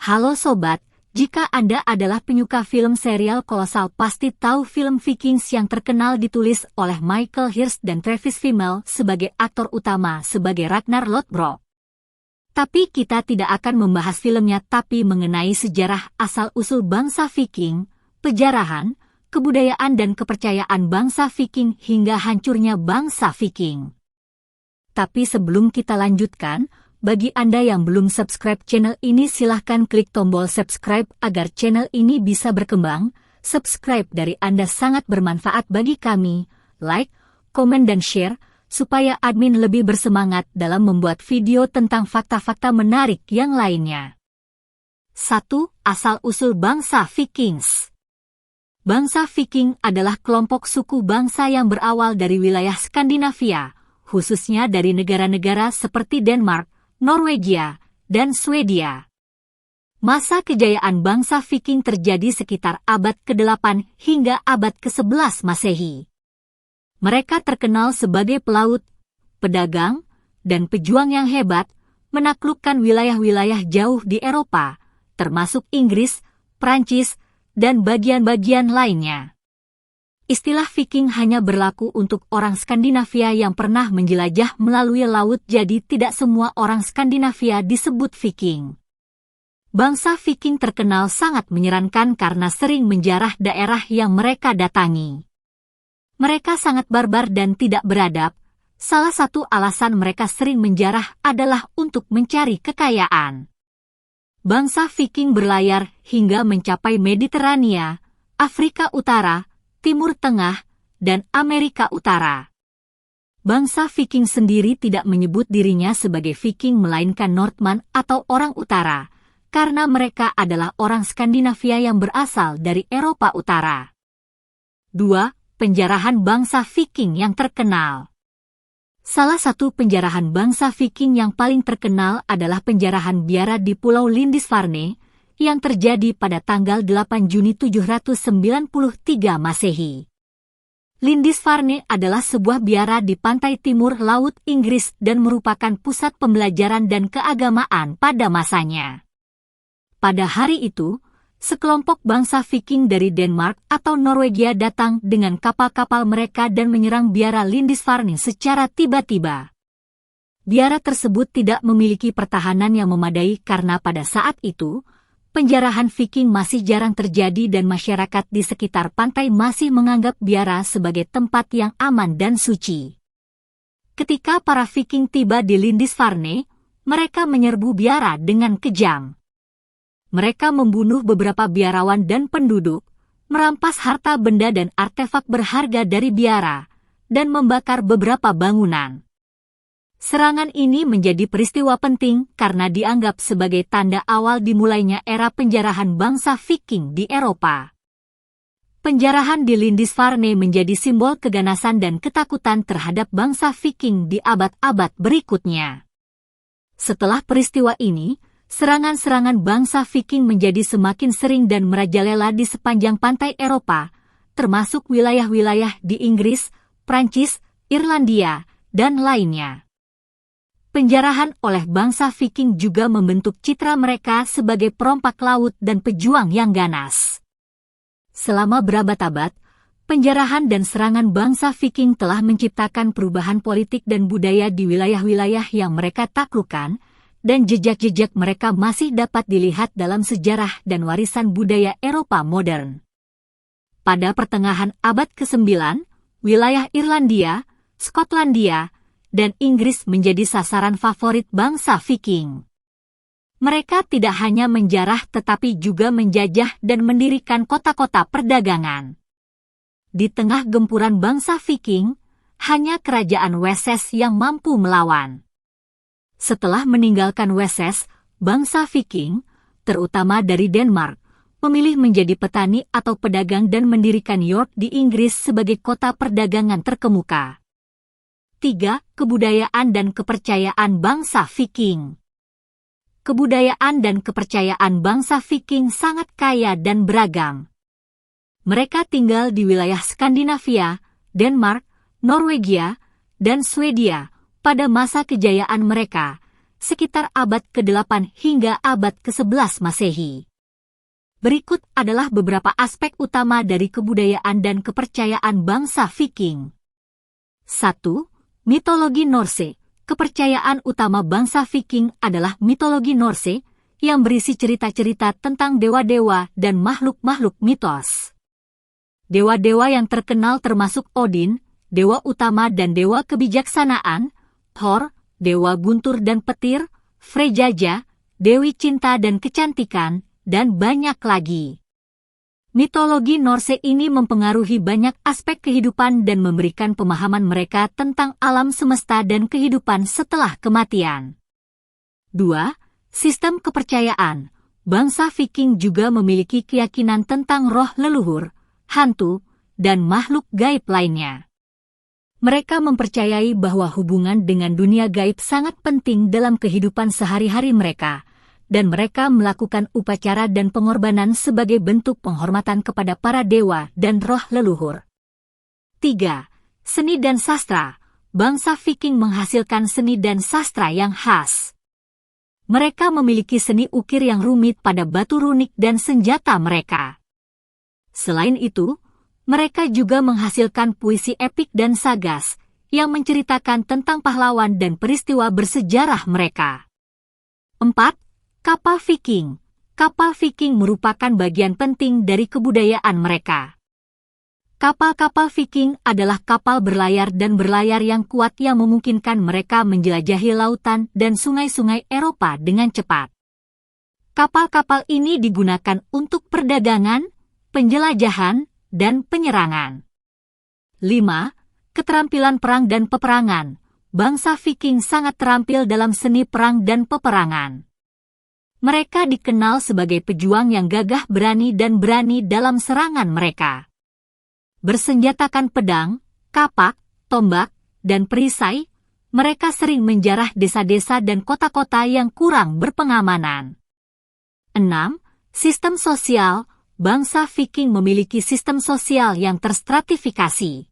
Halo sobat, jika Anda adalah penyuka film serial kolosal pasti tahu film Vikings yang terkenal ditulis oleh Michael Hirst dan Travis Fimmel sebagai aktor utama sebagai Ragnar Lothbrok. Tapi kita tidak akan membahas filmnya tapi mengenai sejarah asal-usul bangsa Viking, penjarahan, kebudayaan dan kepercayaan bangsa Viking hingga hancurnya bangsa Viking. Tapi sebelum kita lanjutkan, bagi Anda yang belum subscribe channel ini silahkan klik tombol subscribe agar channel ini bisa berkembang. Subscribe dari Anda sangat bermanfaat bagi kami. Like, komen dan share, supaya admin lebih bersemangat dalam membuat video tentang fakta-fakta menarik yang lainnya. 1. Asal-usul bangsa Vikings. Bangsa Viking adalah kelompok suku bangsa yang berawal dari wilayah Skandinavia, khususnya dari negara-negara seperti Denmark, Norwegia, dan Swedia. Masa kejayaan bangsa Viking terjadi sekitar abad ke-8 hingga abad ke-11 Masehi. Mereka terkenal sebagai pelaut, pedagang, dan pejuang yang hebat, menaklukkan wilayah-wilayah jauh di Eropa, termasuk Inggris, Prancis, dan bagian-bagian lainnya. Istilah Viking hanya berlaku untuk orang Skandinavia yang pernah menjelajah melalui laut, jadi tidak semua orang Skandinavia disebut Viking. Bangsa Viking terkenal sangat menyeramkan karena sering menjarah daerah yang mereka datangi. Mereka sangat barbar dan tidak beradab. Salah satu alasan mereka sering menjarah adalah untuk mencari kekayaan. Bangsa Viking berlayar hingga mencapai Mediterania, Afrika Utara, Timur Tengah, dan Amerika Utara. Bangsa Viking sendiri tidak menyebut dirinya sebagai Viking melainkan Northman atau orang utara, karena mereka adalah orang Skandinavia yang berasal dari Eropa Utara. 2. Penjarahan bangsa Viking yang terkenal. Salah satu penjarahan bangsa Viking yang paling terkenal adalah penjarahan biara di Pulau Lindisfarne, yang terjadi pada tanggal 8 Juni 793 Masehi. Lindisfarne adalah sebuah biara di pantai timur Laut Inggris dan merupakan pusat pembelajaran dan keagamaan pada masanya. Pada hari itu, sekelompok bangsa Viking dari Denmark atau Norwegia datang dengan kapal-kapal mereka dan menyerang biara Lindisfarne secara tiba-tiba. Biara tersebut tidak memiliki pertahanan yang memadai karena pada saat itu, penjarahan Viking masih jarang terjadi dan masyarakat di sekitar pantai masih menganggap biara sebagai tempat yang aman dan suci. Ketika para Viking tiba di Lindisfarne, mereka menyerbu biara dengan kejam. Mereka membunuh beberapa biarawan dan penduduk, merampas harta benda dan artefak berharga dari biara, dan membakar beberapa bangunan. Serangan ini menjadi peristiwa penting karena dianggap sebagai tanda awal dimulainya era penjarahan bangsa Viking di Eropa. Penjarahan di Lindisfarne menjadi simbol keganasan dan ketakutan terhadap bangsa Viking di abad-abad berikutnya. Setelah peristiwa ini, serangan-serangan bangsa Viking menjadi semakin sering dan merajalela di sepanjang pantai Eropa, termasuk wilayah-wilayah di Inggris, Prancis, Irlandia, dan lainnya. Penjarahan oleh bangsa Viking juga membentuk citra mereka sebagai perompak laut dan pejuang yang ganas. Selama berabad-abad, penjarahan dan serangan bangsa Viking telah menciptakan perubahan politik dan budaya di wilayah-wilayah yang mereka taklukkan, dan jejak-jejak mereka masih dapat dilihat dalam sejarah dan warisan budaya Eropa modern. Pada pertengahan abad ke-9, wilayah Irlandia, Skotlandia, dan Inggris menjadi sasaran favorit bangsa Viking. Mereka tidak hanya menjarah tetapi juga menjajah dan mendirikan kota-kota perdagangan. Di tengah gempuran bangsa Viking, hanya kerajaan Wessex yang mampu melawan. Setelah meninggalkan Wessex, bangsa Viking, terutama dari Denmark, memilih menjadi petani atau pedagang dan mendirikan York di Inggris sebagai kota perdagangan terkemuka. 3. Kebudayaan dan kepercayaan bangsa Viking. Kebudayaan dan kepercayaan bangsa Viking sangat kaya dan beragam. Mereka tinggal di wilayah Skandinavia, Denmark, Norwegia, dan Swedia pada masa kejayaan mereka, sekitar abad ke-8 hingga abad ke-11 Masehi. Berikut adalah beberapa aspek utama dari kebudayaan dan kepercayaan bangsa Viking. 1. Mitologi Norse. Kepercayaan utama bangsa Viking adalah mitologi Norse yang berisi cerita-cerita tentang dewa-dewa dan makhluk-makhluk mitos. Dewa-dewa yang terkenal termasuk Odin, dewa utama dan dewa kebijaksanaan, Thor, dewa guntur dan petir, Freyja, dewi cinta dan kecantikan, dan banyak lagi. Mitologi Norse ini mempengaruhi banyak aspek kehidupan dan memberikan pemahaman mereka tentang alam semesta dan kehidupan setelah kematian. 2. Sistem kepercayaan. Bangsa Viking juga memiliki keyakinan tentang roh leluhur, hantu, dan makhluk gaib lainnya. Mereka mempercayai bahwa hubungan dengan dunia gaib sangat penting dalam kehidupan sehari-hari mereka, dan mereka melakukan upacara dan pengorbanan sebagai bentuk penghormatan kepada para dewa dan roh leluhur. 3. Seni dan sastra. Bangsa Viking menghasilkan seni dan sastra yang khas. Mereka memiliki seni ukir yang rumit pada batu runik dan senjata mereka. Selain itu, mereka juga menghasilkan puisi epik dan sagas yang menceritakan tentang pahlawan dan peristiwa bersejarah mereka. 4. Kapal Viking. Kapal Viking merupakan bagian penting dari kebudayaan mereka. Kapal-kapal Viking adalah kapal berlayar dan berlayar yang kuat yang memungkinkan mereka menjelajahi lautan dan sungai-sungai Eropa dengan cepat. Kapal-kapal ini digunakan untuk perdagangan, penjelajahan, dan penyerangan. 5. Keterampilan perang dan peperangan. Bangsa Viking sangat terampil dalam seni perang dan peperangan. Mereka dikenal sebagai pejuang yang gagah berani dan berani dalam serangan mereka. Bersenjatakan pedang, kapak, tombak, dan perisai, mereka sering menjarah desa-desa dan kota-kota yang kurang berpengamanan. 6. Sistem sosial. Bangsa Viking memiliki sistem sosial yang terstratifikasi.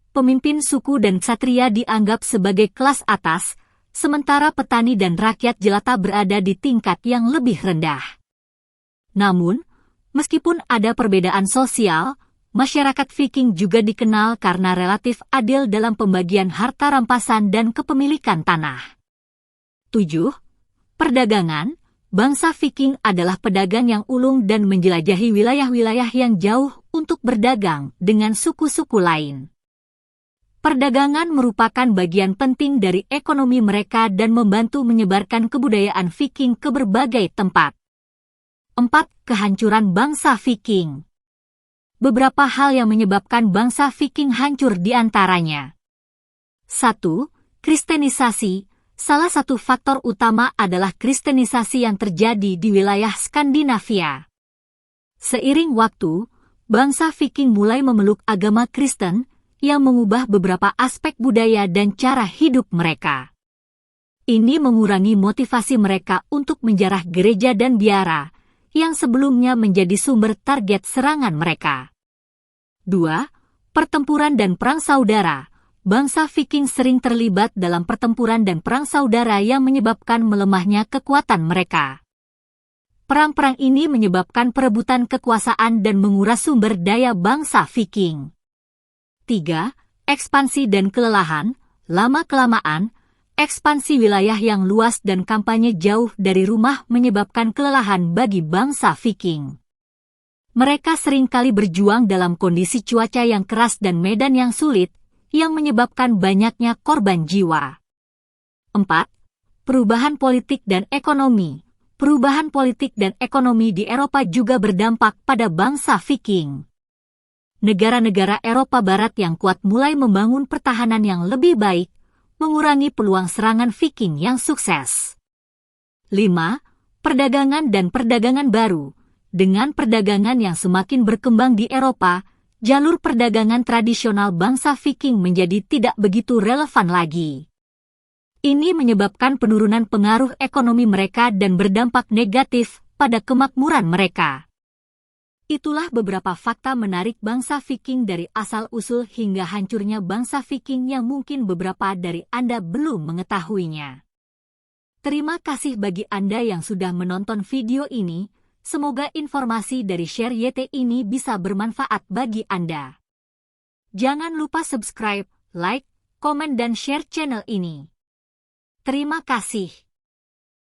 Pemimpin suku dan ksatria dianggap sebagai kelas atas, sementara petani dan rakyat jelata berada di tingkat yang lebih rendah. Namun, meskipun ada perbedaan sosial, masyarakat Viking juga dikenal karena relatif adil dalam pembagian harta rampasan dan kepemilikan tanah. 7. Perdagangan. Bangsa Viking adalah pedagang yang ulung dan menjelajahi wilayah-wilayah yang jauh untuk berdagang dengan suku-suku lain. Perdagangan merupakan bagian penting dari ekonomi mereka dan membantu menyebarkan kebudayaan Viking ke berbagai tempat. 4. Kehancuran bangsa Viking. Beberapa hal yang menyebabkan bangsa Viking hancur di antaranya. 1. Kristenisasi. Salah satu faktor utama adalah kristenisasi yang terjadi di wilayah Skandinavia. Seiring waktu, bangsa Viking mulai memeluk agama Kristen yang mengubah beberapa aspek budaya dan cara hidup mereka. Ini mengurangi motivasi mereka untuk menjarah gereja dan biara, yang sebelumnya menjadi sumber target serangan mereka. 2. Pertempuran dan perang saudara. Bangsa Viking sering terlibat dalam pertempuran dan perang saudara yang menyebabkan melemahnya kekuatan mereka. Perang-perang ini menyebabkan perebutan kekuasaan dan menguras sumber daya bangsa Viking. 3. Ekspansi dan kelelahan. Lama-kelamaan, ekspansi wilayah yang luas dan kampanye jauh dari rumah menyebabkan kelelahan bagi bangsa Viking. Mereka seringkali berjuang dalam kondisi cuaca yang keras dan medan yang sulit, yang menyebabkan banyaknya korban jiwa. 4. Perubahan politik dan ekonomi. Perubahan politik dan ekonomi di Eropa juga berdampak pada bangsa Viking. Negara-negara Eropa Barat yang kuat mulai membangun pertahanan yang lebih baik, mengurangi peluang serangan Viking yang sukses. 5. Perdagangan dan perdagangan baru. Dengan perdagangan yang semakin berkembang di Eropa, jalur perdagangan tradisional bangsa Viking menjadi tidak begitu relevan lagi. Ini menyebabkan penurunan pengaruh ekonomi mereka dan berdampak negatif pada kemakmuran mereka. Itulah beberapa fakta menarik bangsa Viking dari asal-usul hingga hancurnya bangsa Viking yang mungkin beberapa dari Anda belum mengetahuinya. Terima kasih bagi Anda yang sudah menonton video ini. Semoga informasi dari Share YT ini bisa bermanfaat bagi Anda. Jangan lupa subscribe, like, komen dan share channel ini. Terima kasih.